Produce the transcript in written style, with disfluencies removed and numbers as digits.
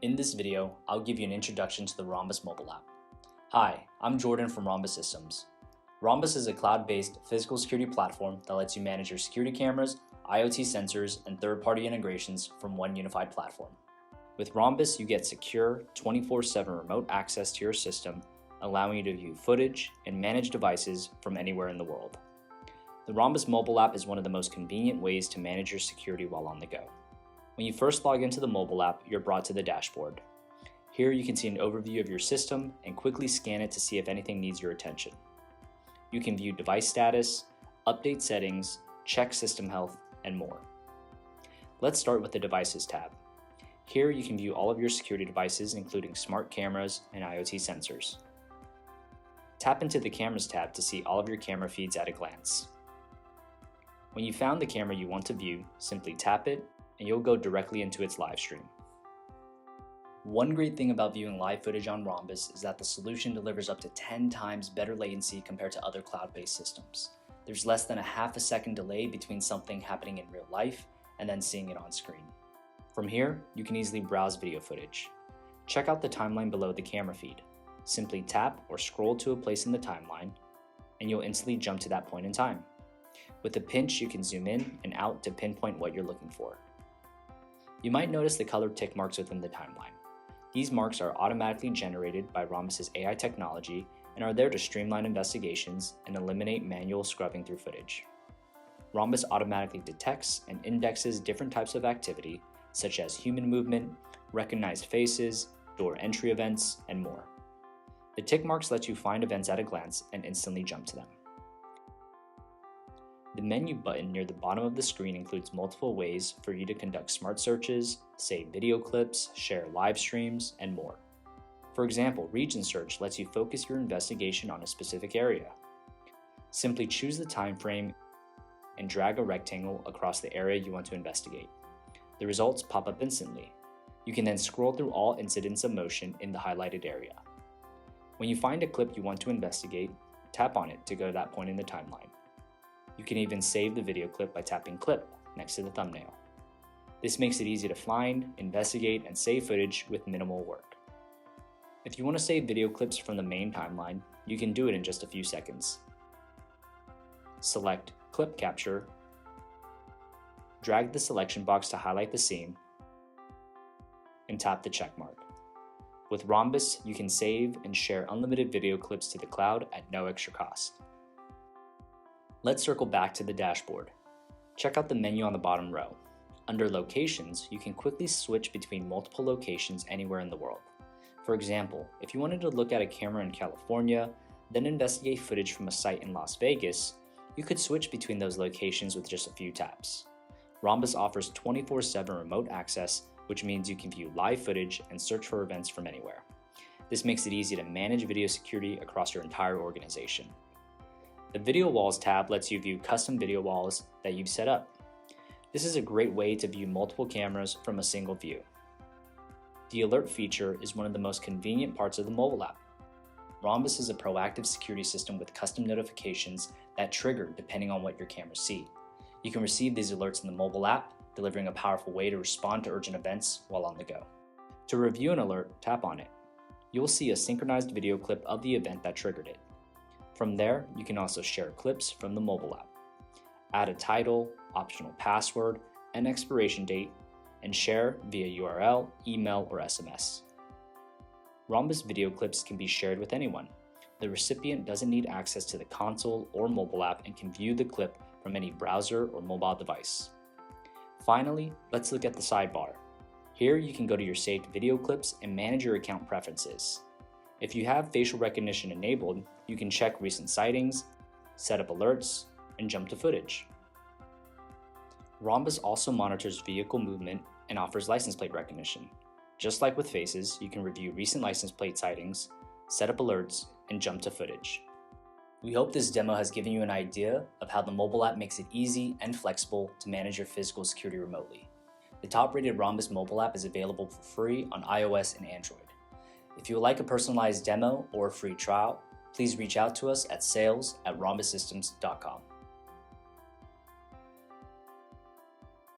In this video, I'll give you an introduction to the Rhombus mobile app. Hi, I'm Jordan from Rhombus Systems. Rhombus is a cloud-based physical security platform that lets you manage your security cameras, IoT sensors, and third-party integrations from one unified platform. With Rhombus, you get secure 24/7 remote access to your system, allowing you to view footage and manage devices from anywhere in the world. The Rhombus mobile app is one of the most convenient ways to manage your security while on the go. When you first log into the mobile app, you're brought to the dashboard. Here you can see an overview of your system and quickly scan it to see if anything needs your attention. You can view device status, update settings, check system health, and more. Let's start with the Devices tab. Here you can view all of your security devices, including smart cameras and IoT sensors. Tap into the Cameras tab to see all of your camera feeds at a glance. When you found the camera you want to view, simply tap it and you'll go directly into its live stream. One great thing about viewing live footage on Rhombus is that the solution delivers up to 10 times better latency compared to other cloud-based systems. There's less than a half a second delay between something happening in real life and then seeing it on screen. From here, you can easily browse video footage. Check out the timeline below the camera feed. Simply tap or scroll to a place in the timeline, and you'll instantly jump to that point in time. With a pinch, you can zoom in and out to pinpoint what you're looking for. You might notice the colored tick marks within the timeline. These marks are automatically generated by Rhombus's AI technology and are there to streamline investigations and eliminate manual scrubbing through footage. Rhombus automatically detects and indexes different types of activity, such as human movement, recognized faces, door entry events, and more. The tick marks let you find events at a glance and instantly jump to them. The menu button near the bottom of the screen includes multiple ways for you to conduct smart searches, save video clips, share live streams, and more. For example, Region Search lets you focus your investigation on a specific area. Simply choose the time frame and drag a rectangle across the area you want to investigate. The results pop up instantly. You can then scroll through all incidents of motion in the highlighted area. When you find a clip you want to investigate, tap on it to go to that point in the timeline. You can even save the video clip by tapping Clip next to the thumbnail. This makes it easy to find, investigate, and save footage with minimal work. If you want to save video clips from the main timeline, you can do it in just a few seconds. Select Clip Capture, drag the selection box to highlight the scene, and tap the check mark. With Rhombus, you can save and share unlimited video clips to the cloud at no extra cost. Let's circle back to the dashboard. Check out the menu on the bottom row. Under Locations, you can quickly switch between multiple locations anywhere in the world. For example, if you wanted to look at a camera in California, then investigate footage from a site in Las Vegas, you could switch between those locations with just a few taps. Rhombus offers 24/7 remote access, which means you can view live footage and search for events from anywhere. This makes it easy to manage video security across your entire organization. The Video Walls tab lets you view custom video walls that you've set up. This is a great way to view multiple cameras from a single view. The Alert feature is one of the most convenient parts of the mobile app. Rhombus is a proactive security system with custom notifications that trigger depending on what your cameras see. You can receive these alerts in the mobile app, delivering a powerful way to respond to urgent events while on the go. To review an alert, tap on it. You'll see a synchronized video clip of the event that triggered it. From there, you can also share clips from the mobile app. Add a title, optional password, and expiration date, and share via URL, email, or SMS. Rhombus video clips can be shared with anyone. The recipient doesn't need access to the console or mobile app and can view the clip from any browser or mobile device. Finally, let's look at the sidebar. Here you can go to your saved video clips and manage your account preferences. If you have facial recognition enabled, you can check recent sightings, set up alerts, and jump to footage. Rhombus also monitors vehicle movement and offers license plate recognition. Just like with faces, you can review recent license plate sightings, set up alerts, and jump to footage. We hope this demo has given you an idea of how the mobile app makes it easy and flexible to manage your physical security remotely. The top-rated Rhombus mobile app is available for free on iOS and Android. If you would like a personalized demo or a free trial, please reach out to us at sales@rhombussystems.com.